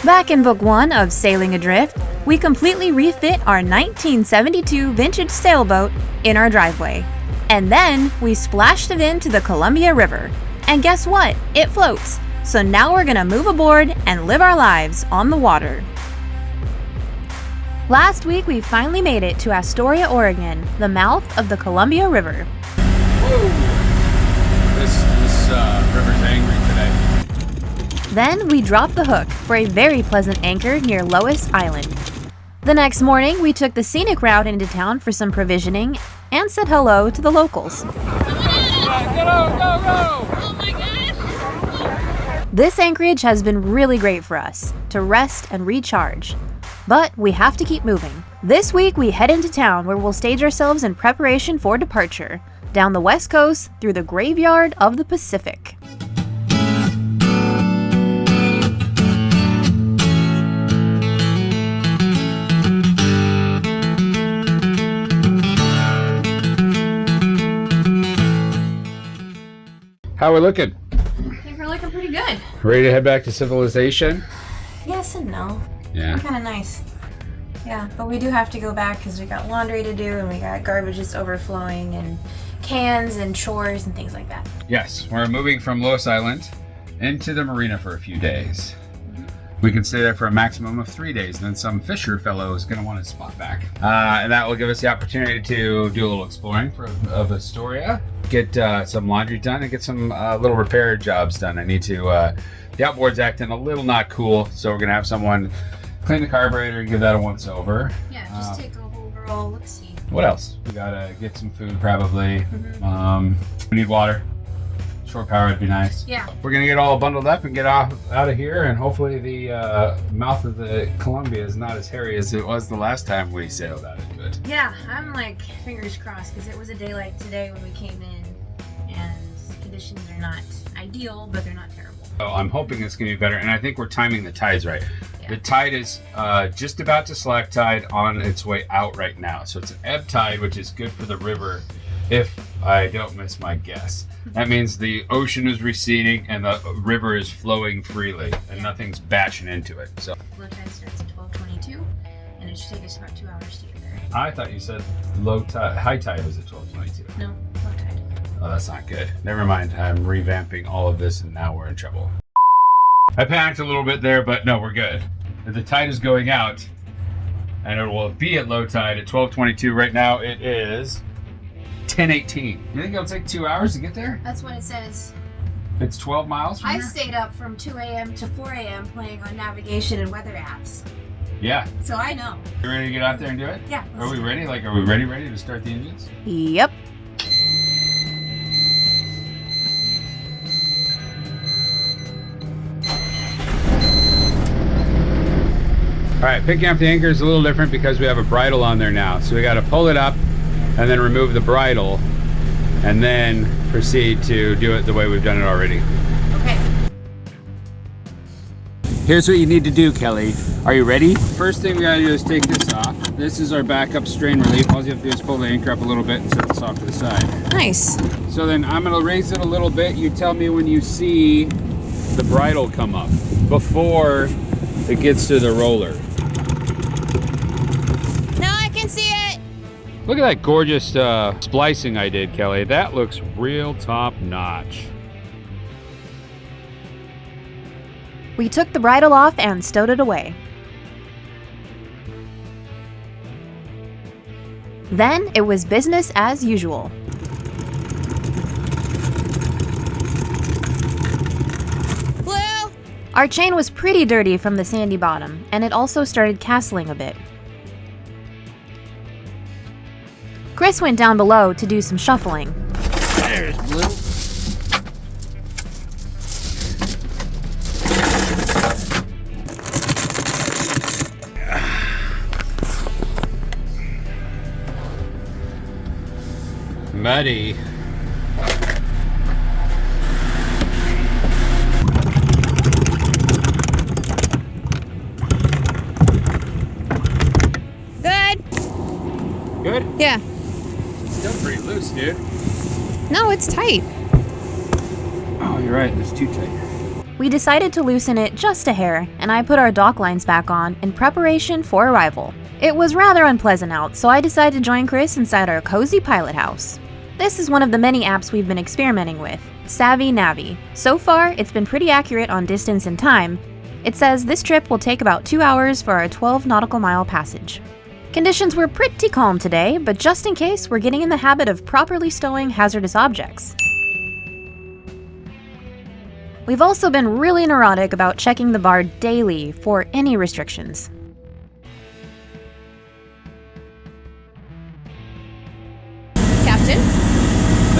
Back in Book 1 of Sailing Adrift, we completely refit our 1972 vintage sailboat in our driveway. And then we splashed it into the Columbia River. And guess what? It floats. So now we're gonna move aboard and live our lives on the water. Last week we finally made it to Astoria, Oregon, the mouth of the Columbia River. Whoa! This river's angry today. Then we dropped the hook for a very pleasant anchor near Lois Island. The next morning, we took the scenic route into town for some provisioning and said hello to the locals. Go, go, go! Oh my gosh! This anchorage has been really great for us to rest and recharge. But we have to keep moving. This week, we head into town where we'll stage ourselves in preparation for departure, down the west coast through the graveyard of the Pacific. How we looking? I think we're looking pretty good. Ready to head back to civilization? Yes and no. Yeah. Kind of nice. Yeah, but we do have to go back because we got laundry to do and we got garbage that's overflowing and cans and chores and things like that. Yes, we're moving from Lois Island into the Marina for a few days. We can stay there for a maximum of 3 days, and then some fisher fellow is going to want his spot back. And that will give us the opportunity to do a little exploring of Astoria, get some laundry done, and get some little repair jobs done. I need to, the outboard's acting a little not cool, so we're going to have someone clean the carburetor and give that a once over. Yeah, just take a overall look-see. What else? We got to get some food probably. We need water. Shore power would be nice. Yeah. We're gonna get all bundled up and get out of here, and hopefully the mouth of the Columbia is not as hairy as it was the last time we sailed out into it. Yeah, I'm like fingers crossed because it was a day like today when we came in and conditions are not ideal, but they're not terrible. So I'm hoping it's gonna be better, and I think we're timing the tides right. Yeah. The tide is just about to slack tide on its way out right now. So it's an ebb tide, which is good for the river if I don't miss my guess. That means the ocean is receding and the river is flowing freely and nothing's bashing into it. So Low tide starts at 12:22 and it should take us about 2 hours to get there. I thought you said high tide was at 12:22. No, low tide. Oh, that's not good. Never mind. I'm revamping all of this and now we're in trouble. I panicked a little bit there, but no, we're good. The tide is going out and it will be at low tide at 12:22. Right now it is 10:18. You think it'll take 2 hours to get there? That's what it says. It's 12 miles from I here? stayed up from 2 a.m. to 4 a.m. playing on navigation and weather apps. Yeah. So I know. You ready to get out there and do it? Yeah. Are we ready? Like, are we ready to start the engines? Yep. All right, picking up the anchor is a little different because we have a bridle on there now. So we got to pull it up and then remove the bridle and then proceed to do it the way we've done it already. Okay. Here's what you need to do, Kelly. Are you ready? First thing we gotta do is take this off. This is our backup strain relief. All you have to do is pull the anchor up a little bit and set this off to the side. Nice. So then I'm gonna raise it a little bit. You tell me when you see the bridle come up before it gets to the roller. Now I can see it. Look at that gorgeous splicing I did, Kelly. That looks real top notch. We took the bridle off and stowed it away. Then it was business as usual. Blue. Our chain was pretty dirty from the sandy bottom, and it also started castling a bit. Chris went down below to do some shuffling. There's Blue. Muddy. Good. Good? Yeah. Still pretty loose, dude. No, it's tight. Oh, you're right. It's too tight. We decided to loosen it just a hair, and I put our dock lines back on in preparation for arrival. It was rather unpleasant out, so I decided to join Chris inside our cozy pilot house. This is one of the many apps we've been experimenting with, Savvy Navi. So far, it's been pretty accurate on distance and time. It says this trip will take about 2 hours for our 12 nautical mile passage. Conditions were pretty calm today, but just in case, we're getting in the habit of properly stowing hazardous objects. We've also been really neurotic about checking the bar daily for any restrictions. Captain?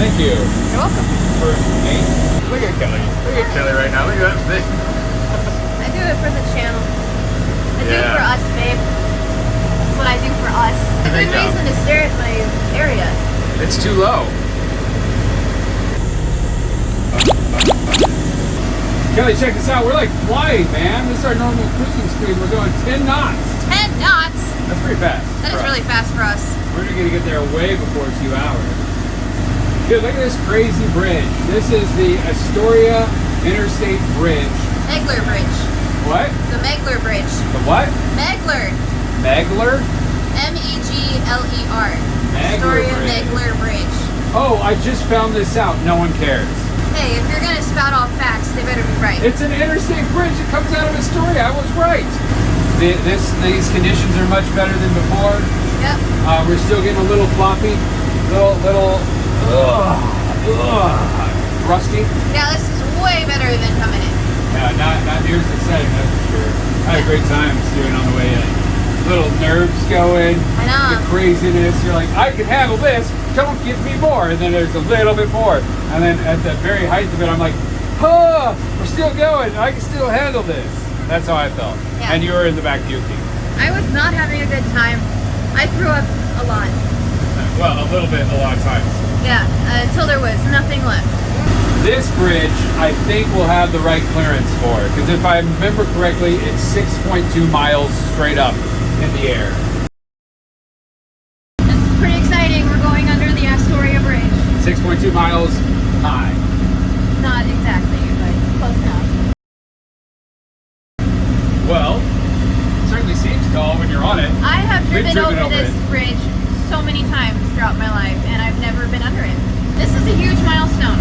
Thank you. You're welcome. First mate. Look at Kelly. Look at Kelly right now. Look at that thing. I do it for the channel. I do it Yeah. for us, babe. That's what I do for us. There's Great no job. reason to stare at my area. It's too low. Kelly, check this out. We're like flying, man. This is our normal cruising speed. We're going 10 knots. 10 knots. That's pretty fast. That for is us. really fast for us. We're gonna get there way before 2 hours. Dude, look at this crazy bridge. This is the Astoria Interstate Bridge. Megler Bridge. What? The Megler Bridge. The what? Megler. Megler? Megler. Megler Astoria Bridge. Megler Bridge. Oh, I just found this out. No one cares. Hey, if you're gonna spout off facts, they better be right. It's an interstate bridge. It comes out of Astoria. I was right. These conditions are much better than before. Yep. We're still getting a little floppy, little rusty. Yeah, this is way better than coming in. Yeah, not near as exciting, that's for sure. I had a great time doing on the way in. Little nerves going. I know. The craziness. You're like, I can handle this. Don't give me more. And then there's a little bit more. And then at the very height of it, I'm like, oh, we're still going. I can still handle this. That's how I felt. Yeah. And you were in the back puking. I was not having a good time. I threw up a lot. Well, a little bit, a lot of times. Yeah, until there was nothing left. This bridge, I think, will have the right clearance for it. Because if I remember correctly, it's 6.2 miles straight up in the air. This is pretty exciting. We're going under the Astoria Bridge. 6.2 miles high. Not exactly, but close enough. Well, it certainly seems tall when you're on it. I have We've driven over this it. bridge so many times throughout my life, and I've never been under it. This is a huge milestone.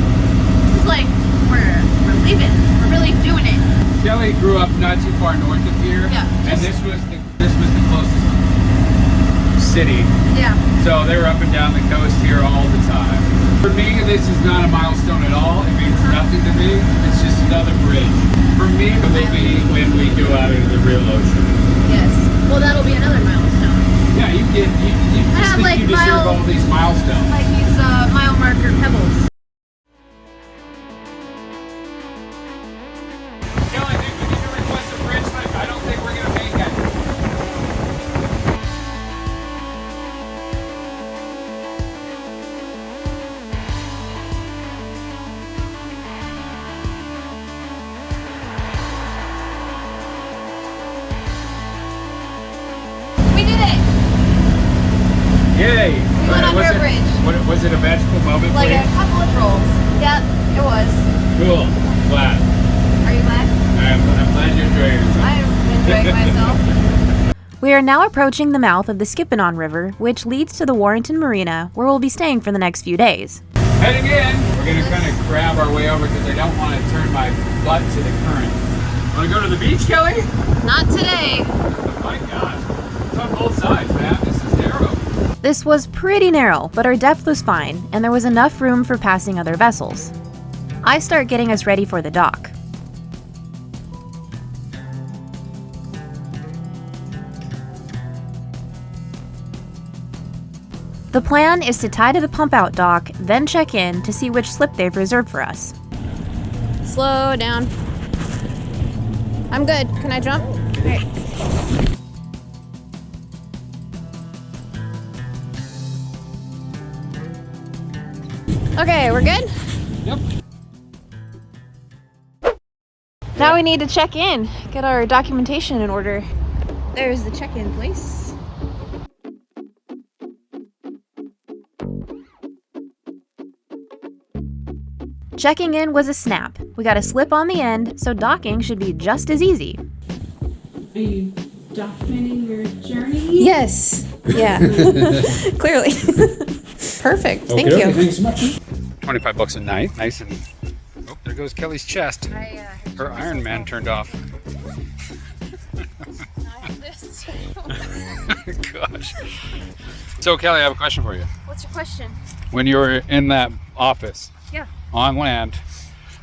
This is like, we're leaving. We're really doing it. Kelly grew up not too far north of here. Yeah, And just- this was the closest city. Yeah. So they were up and down the coast here all the time. For me, this is not a milestone at all. It means nothing to me. It's just another bridge. For me, it will be when we go out into the real ocean. Yes. Well, that'll be another milestone. Yeah, you just have, think like, you deserve all these milestones. Like these mile marker pebbles. Kelly, dude, we need to request a bridge lift. I don't think we're gonna make it. We did it! Yay! We went under a bridge. Was it a magical moment Like for you? a couple of trolls. Yep, it was. Cool. Glad. Are you glad? I'm glad you're enjoying yourself. I'm enjoying myself. We are now approaching the mouth of the Skippon River, which leads to the Warrenton Marina, where we'll be staying for the next few days. Heading in. We're gonna kind of grab our way over because I don't want to turn my butt to the current. Want to go to the beach, Kelly? Not today. Oh my God. It's on both sides, man. This is narrow. This was pretty narrow, but our depth was fine, and there was enough room for passing other vessels. I start getting us ready for the dock. The plan is to tie to the pump-out dock, then check in to see which slip they've reserved for us. Slow down. I'm good. Can I jump? Alright. Okay, we're good? Yep. Now we need to check in, get our documentation in order. There's the check-in place. Checking in was a snap. We got a slip on the end, so docking should be just as easy. Are you documenting your journey? Yes. Yeah. Clearly. Perfect. Thank you. Thanks so much. 25 bucks a night. Nice and... Oh, there goes Kelly's chest. Her Iron Man turned off. Gosh. So Kelly, I have a question for you. What's your question? When you were in that office, Yeah. on land,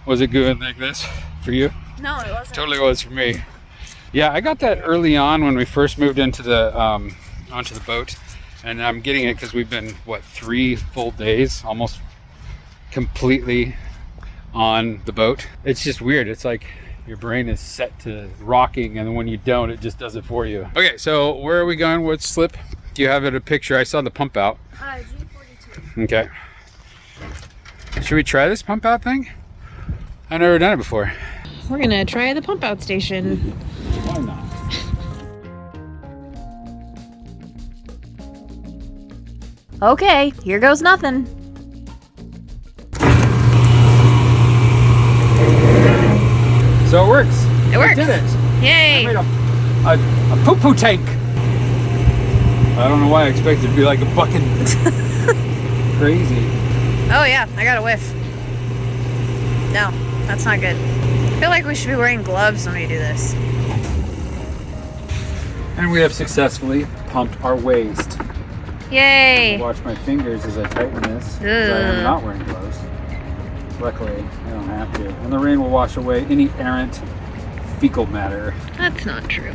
was it good like this for you? No, it wasn't. Totally was for me. Yeah, I got that early on when we first moved into the onto the boat, and I'm getting it because we've been 3 full days almost completely on the boat. It's just weird. It's like your brain is set to rocking, and then when you don't, it just does it for you. Okay, so where are we going? What slip? Do you have it a picture? I saw the pump out. G42. Okay. Should we try this pump out thing? I've never done it before. We're gonna try the pump out station. Why not? Okay, here goes nothing. So it works. It works. We did it. Yay! I made a poo-poo tank. I don't know why I expected it to be like a bucket. Crazy. Oh yeah, I got a whiff. No, that's not good. I feel like we should be wearing gloves when we do this. And we have successfully pumped our waste. Yay! Watch my fingers as I tighten this, because I am not wearing gloves. Luckily, I don't have to. And the rain will wash away any errant fecal matter. That's not true.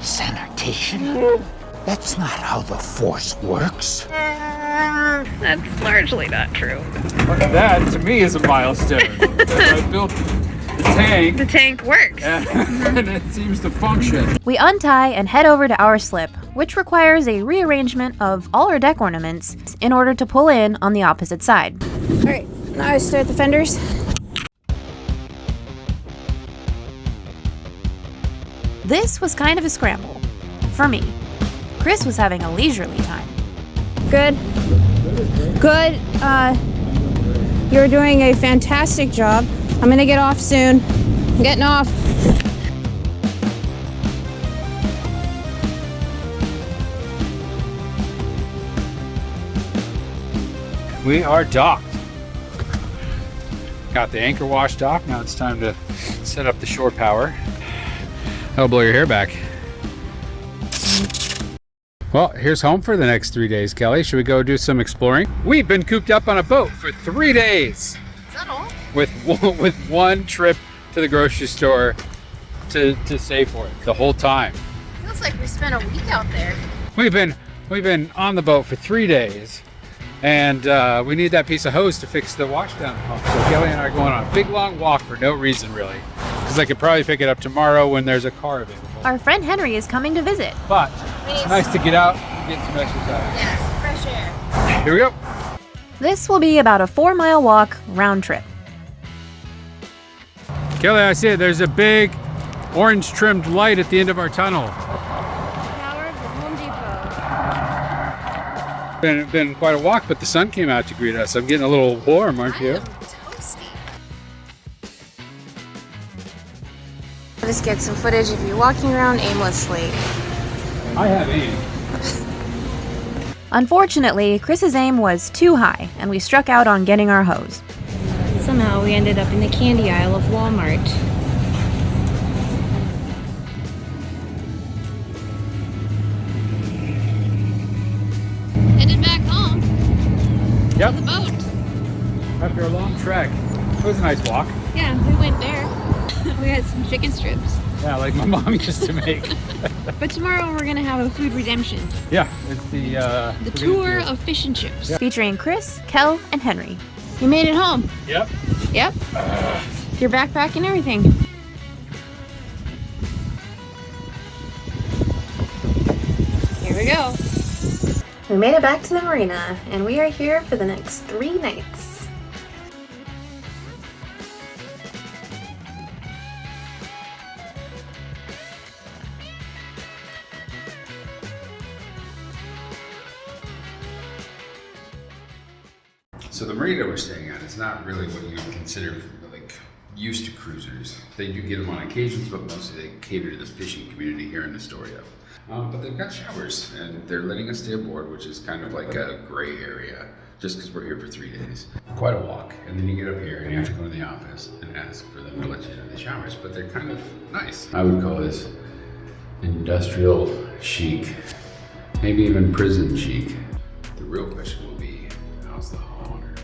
Sanitation? That's not how the Force works. That's largely not true. That, to me, is a milestone. I built the tank, The tank works. and it seems to function. We untie and head over to our slip, which requires a rearrangement of all our deck ornaments in order to pull in on the opposite side. Alright, now I start the fenders. This was kind of a scramble. For me. Chris was having a leisurely time. Good. Good. You're doing a fantastic job. I'm gonna get off soon. I'm getting off. We are docked. Got the anchor wash dock. Now it's time to set up the shore power. That'll blow your hair back. Well, here's home for the next 3 days, Kelly. Should we go do some exploring? We've been cooped up on a boat for 3 days. Is that all? With one trip to the grocery store to save for it the whole time. Feels like we spent a week out there. We've been on the boat for 3 days, and we need that piece of hose to fix the washdown pump. So Kelly and I are going on a big long walk for no reason really, because I could probably pick it up tomorrow when there's a car available. Our friend Henry is coming to visit. But it's nice to get out and get some exercise. Yeah, some fresh air. Here we go. This will be about a 4-mile walk round trip. Kelly, I see it. There's a big orange trimmed light at the end of our tunnel. Power of the Home Depot. Been quite a walk, but the sun came out to greet us. I'm getting a little warm, aren't you? Toasty. Just get some footage of you walking around aimlessly. I have aim. Unfortunately, Chris's aim was too high, and we struck out on getting our hose. Somehow we ended up in the candy aisle of Walmart. Headed back home Yep. to the boat. After a long trek. It was a nice walk. Yeah, we went there. We had some chicken strips. Yeah, like my mom used to make. But tomorrow we're gonna have a food redemption. Yeah, it's the Tour of fish and chips. Yeah. Featuring Chris, Kell, and Henry. You made it home. Yep. Yep. Your backpack and everything. Here we go. We made it back to the marina, and we are here for the next 3 nights. So the marina we're staying at is not really what you would consider like used to cruisers. They do get them on occasions, but mostly they cater to the fishing community here in Astoria. But they've got showers, and they're letting us stay aboard, which is kind of like a gray area, just because we're here for 3 days. Quite a walk, and then you get up here and you have to go to the office and ask for them to let you into the showers, but they're kind of nice. I would call this industrial chic, maybe even prison chic. The real question will be, how's the hot water?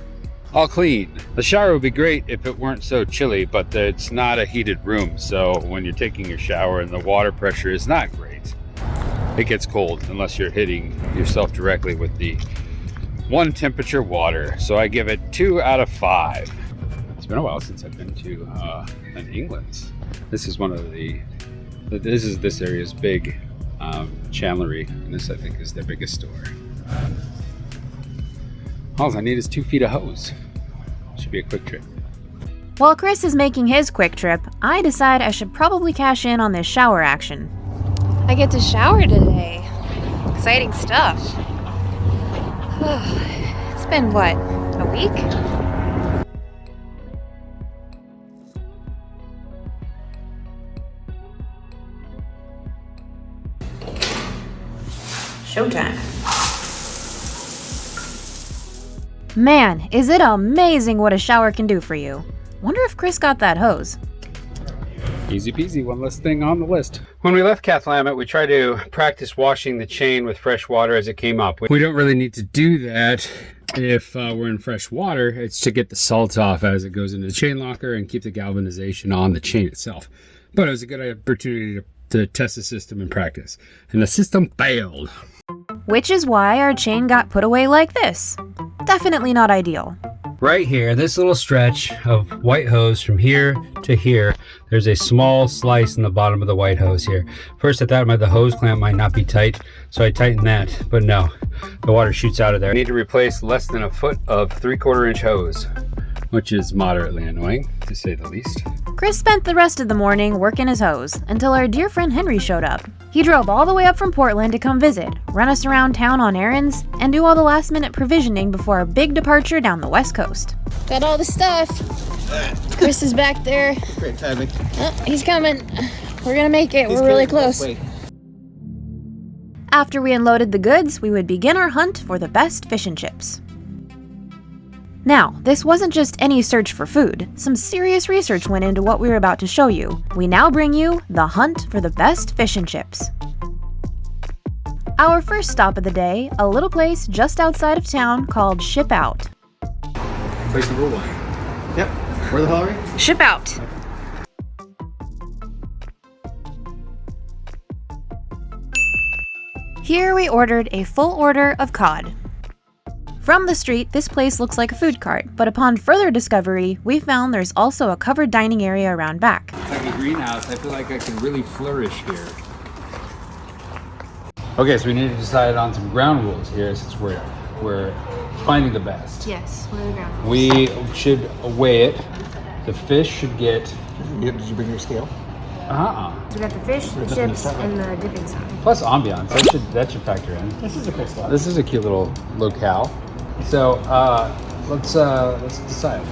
All clean. The shower would be great if it weren't so chilly, but it's not a heated room, so when you're taking your shower and the water pressure is not great, it gets cold unless you're hitting yourself directly with the one temperature water. So I give it 2 out of 5. It's been a while since I've been to an England's. This is one of this area's big chandlery, and this I think is their biggest store. All I need is 2 feet of hose. Should be a quick trip. While Chris is making his quick trip, I decide I should probably cash in on this shower action. I get to shower today. Exciting stuff. It's been what, a week? Showtime. Man, is it amazing what a shower can do for you. Wonder if Chris got that hose. Easy peasy, one less thing on the list. When we left Cathlamet, we tried to practice washing the chain with fresh water as it came up. We don't really need to do that if we're in fresh water. It's to get the salt off as it goes into the chain locker and keep the galvanization on the chain itself. But it was a good opportunity to test the system in practice. And the system failed. Which is why our chain got put away like this. Definitely not ideal. Right here, this little stretch of white hose from here to here, there's a small slice in the bottom of the white hose here. First I thought the hose clamp might not be tight, so I tightened that, but no, the water shoots out of there. I need to replace less than a foot of 3/4 inch hose, which is moderately annoying, to say the least. Chris spent the rest of the morning working his hose until our dear friend Henry showed up. He drove all the way up from Portland to come visit, run us around town on errands, and do all the last minute provisioning before our big departure down the west coast. Got all the stuff. Chris is back there. Great timing. Oh, he's coming. We're gonna make it. We're really close. After we unloaded the goods, we would begin our hunt for the best fish and chips. Now, this wasn't just any search for food. Some serious research went into what we were about to show you. We now bring you the hunt for the best fish and chips. Our first stop of the day, a little place just outside of town called Ship Out. Place number 1. Yep. Where the hell are we? Ship Out. Here we ordered a full order of cod. From the street, this place looks like a food cart, but upon further discovery, we found there's also a covered dining area around back. It's like a greenhouse. I feel like I can really flourish here. Okay, so we need to decide on some ground rules here since we're finding the best. Yes, what are the ground rules? We should weigh it. The fish should get... Did you bring your scale? So we got the fish, the chips, and the dipping sauce. Plus ambiance. That should factor in. This is a cool spot. This is a cute little locale. So let's decide.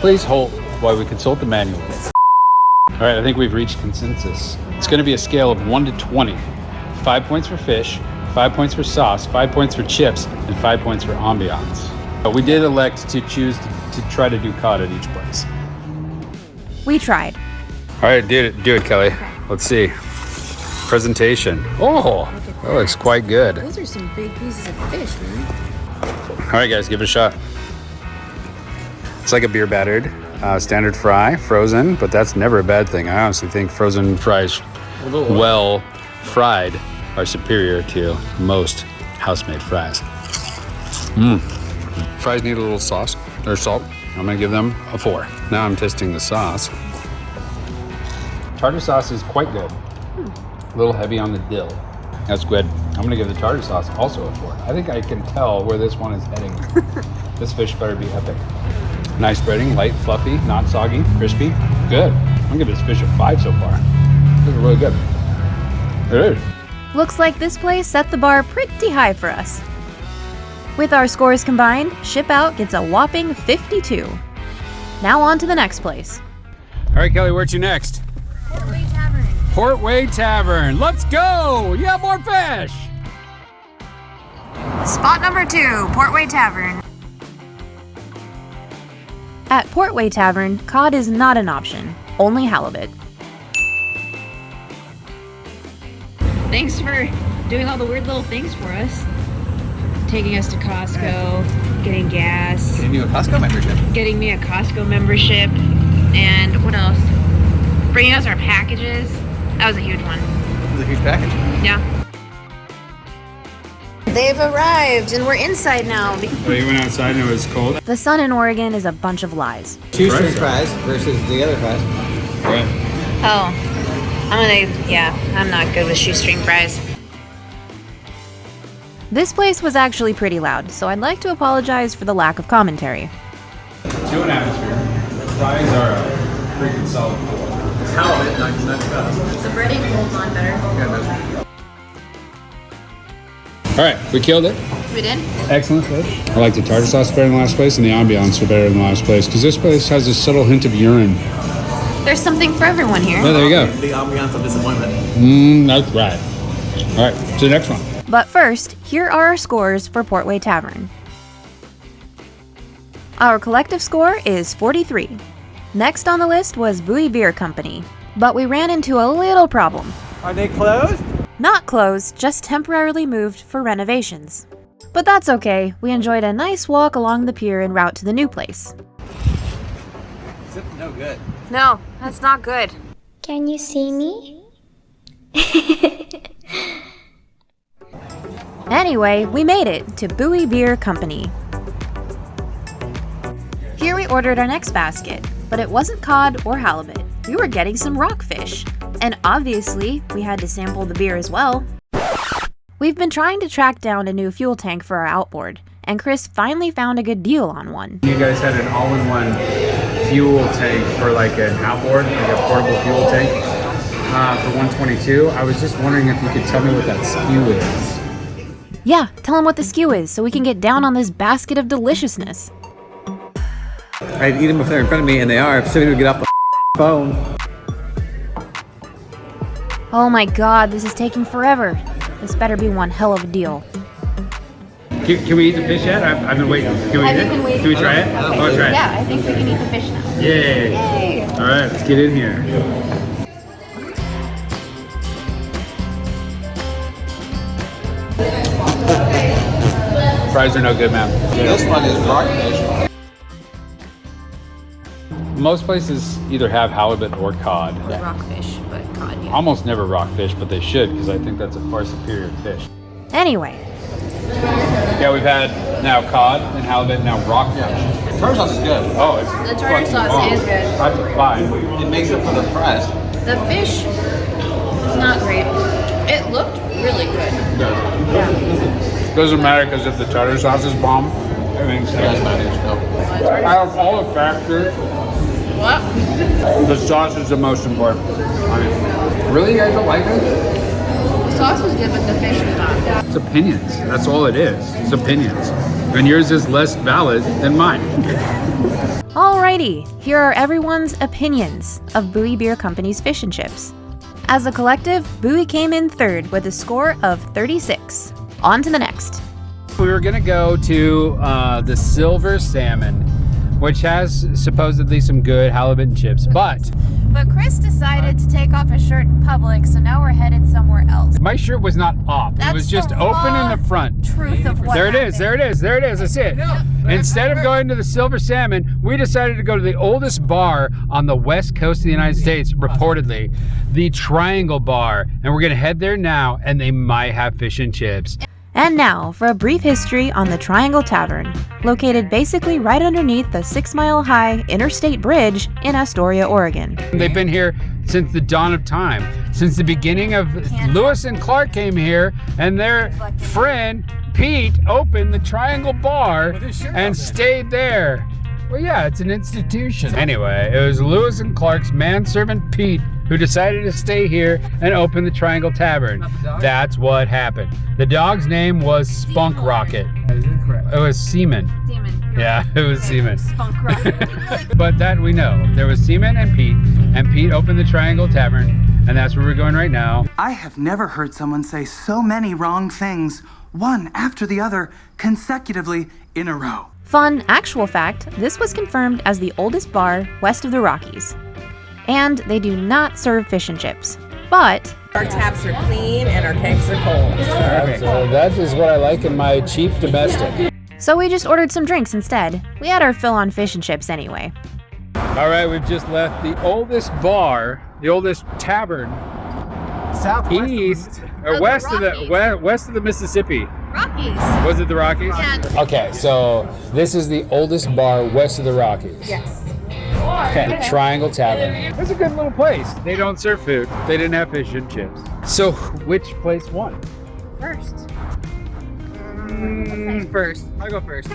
Please hold while we consult the manual. All right, I think we've reached consensus. It's going to be a scale of 1 to 20. 5 points for fish, 5 points for sauce, 5 points for chips, and 5 points for ambiance. But we did elect to choose to try to do cod at each place. We tried. All right, do it, Kelly. Let's see. Presentation. Oh, that looks quite good. Those are some big pieces of fish, man. All right, guys, give it a shot. It's like a beer battered standard fry, frozen, but that's never a bad thing. I honestly think frozen fries, well fried, are superior to most house-made fries. Fries need a little sauce or salt. I'm gonna give them a 4. Now I'm testing the sauce. Tartar sauce is quite good. A little heavy on the dill. That's good. I'm gonna give the tartar sauce also a 4. I think I can tell where this one is heading. This fish better be epic. Nice breading, light, fluffy, not soggy, crispy. Good. I'm gonna give this fish a 5 so far. This is really good. It is. Looks like this place set the bar pretty high for us. With our scores combined, Ship Out gets a whopping 52. Now on to the next place. All right, Kelly, where to next? Portway Tavern. Portway Tavern. Let's go! You have more fish! Spot number 2, Portway Tavern. At Portway Tavern, cod is not an option, only halibut. Thanks for doing all the weird little things for us. Taking us to Costco, getting gas, Getting you a Costco membership. getting me a Costco membership, and what else? Bringing us our packages. That was a huge one. It was a huge package. Yeah. They've arrived and we're inside now. Oh, you went outside and it was cold? The sun in Oregon is a bunch of lies. Shoestring fries versus the other fries. Right. Oh, I'm not good with shoestring fries. This place was actually pretty loud, so I'd like to apologize for the lack of commentary. 2 in atmosphere. The fries are a freaking solid 4. It's halibut, not fast. The breading holds on better. Yeah, All right, we killed it. We did? Excellent fish. I like the tartar sauce better than the last place, and the ambiance are better than the last place, because this place has a subtle hint of urine. There's something for everyone here. Oh, there you go. the ambiance of disappointment. That's right. All right, to the next one. But first, here are our scores for Portway Tavern. Our collective score is 43. Next on the list was Bowie Beer Company, but we ran into a little problem. Are they closed? Not closed, just temporarily moved for renovations. But that's okay, we enjoyed a nice walk along the pier en route to the new place. No good. No, that's not good. Can you see me? Anyway, we made it to Bowie Beer Company. Here we ordered our next basket, but it wasn't cod or halibut. We were getting some rockfish, and obviously, we had to sample the beer as well. We've been trying to track down a new fuel tank for our outboard, and Chris finally found a good deal on one. You guys had an all-in-one fuel tank for like an outboard, like a portable fuel tank for 122. I was just wondering if you could tell me what that SKU is. Yeah, tell him what the SKU is so we can get down on this basket of deliciousness. I'd eat them if they're in front of me, and they are. So we would get off the phone. Oh my god, this is taking forever. This better be one hell of a deal. Can we eat the fish yet? I've been waiting. Can we eat it? Can we try it? I want to try it. Yeah, I think we can eat the fish now. Yay! All right, let's get in here. Fries are no good, man. This one is rockfish. Most places either have halibut or cod. Rockfish, but cod, yeah. Almost never rockfish, but they should, because I think that's a far superior fish. Anyway, Yeah, we've had now cod and halibut, now rockfish. Tartar sauce is good. Oh, it's The tartar sauce is good. That's a 5. It makes up for the fries. The fish is not great. It looked really good. Doesn't matter, because if the tartar sauce is bomb, everything's That's good. not it. No. Out of all the factors, What? the sauce is the most important. I mean, really, you guys don't like it? The sauce was good, but the fish was not. It's opinions. That's all it is. It's opinions. And yours is less valid than mine. alrighty, here are everyone's opinions of Bowie Beer Company's fish and chips. As a collective, Bowie came in third with a score of 36. On to the next. We were gonna go to the Silver Salmon, which has supposedly some good halibut and chips, but But Chris decided to take off his shirt in public, so now we're headed somewhere else. my shirt was not off. It That's was just the open in raw the front. Truth of what There it is, happened. there it is, there it is, that's it. Instead of going to the Silver Salmon, we decided to go to the oldest bar on the west coast of the United States, reportedly, the Triangle Bar. And we're gonna head there now, and they might have fish and chips. And now for a brief history on the Triangle Tavern, located basically right underneath the 6-mile-high interstate bridge in Astoria, Oregon. They've been here since the dawn of time, since the beginning of Lewis and Clark came here, and their friend Pete opened the Triangle Bar and stayed there. Well, yeah, it's an institution. Anyway, it was Lewis and Clark's manservant Pete who decided to stay here and open the Triangle Tavern. That's what happened. The dog's name was Spunk Rocket. That is incorrect. It was Seaman. Seaman. Yeah, it was Seaman. Spunk Rocket. But that we know. There was Seaman and Pete opened the Triangle Tavern, and that's where we're going right now. I have never heard someone say so many wrong things, one after the other, consecutively in a row. Fun actual fact, this was confirmed as the oldest bar west of the Rockies. And they do not serve fish and chips. But Our taps are clean and our tanks are cold. So that is what I like in my cheap domestic. so we just ordered some drinks instead. We had our fill on fish and chips anyway. All right, we've just left the oldest bar, the oldest tavern, Southwest. west of the Mississippi. Rockies. Was it the Rockies? Yeah. Okay, so this is the oldest bar west of the Rockies. Yes. Okay, the Triangle Tavern. It's a good little place. They don't serve food. They didn't have fish and chips. So, which place won? First. First. I'll go first.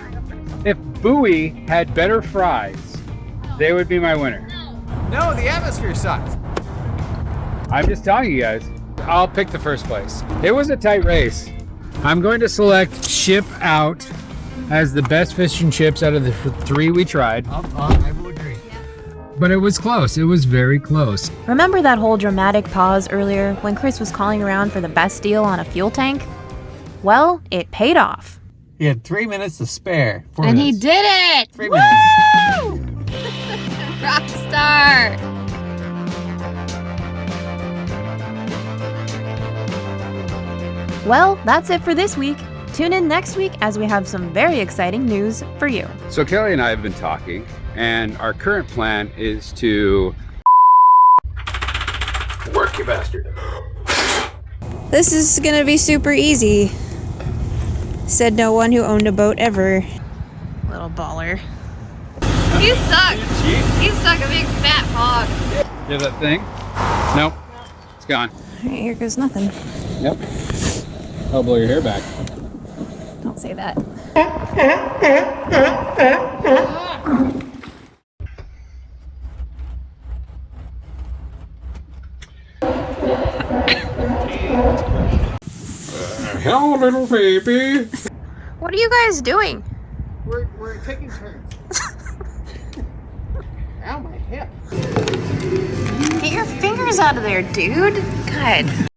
If Bowie had better fries, they would be my winner. No, the atmosphere sucks. I'm just telling you guys. I'll pick the first place. It was a tight race. I'm going to select Ship Out as the best fish and chips out of the 3 we tried. I will agree. But it was close. It was very close. Remember that whole dramatic pause earlier when Chris was calling around for the best deal on a fuel tank? Well, it paid off. He had 3 minutes to spare. 4 And he minutes. did it! 3 minutes. Woo! Rockstar! Well, that's it for this week. Tune in next week as we have some very exciting news for you. So Kelly and I have been talking, and our current plan is to work, you bastard. This is gonna be super easy. Said no one who owned a boat ever. Little baller. You suck! You suck, a big fat hog. You have that thing? Nope. It's gone. Alright, here goes nothing. Yep. I'll blow your hair back. Don't say that. Hello, little baby. What are you guys doing? We're taking turns. Ow, my hip. Get your fingers out of there, dude. God.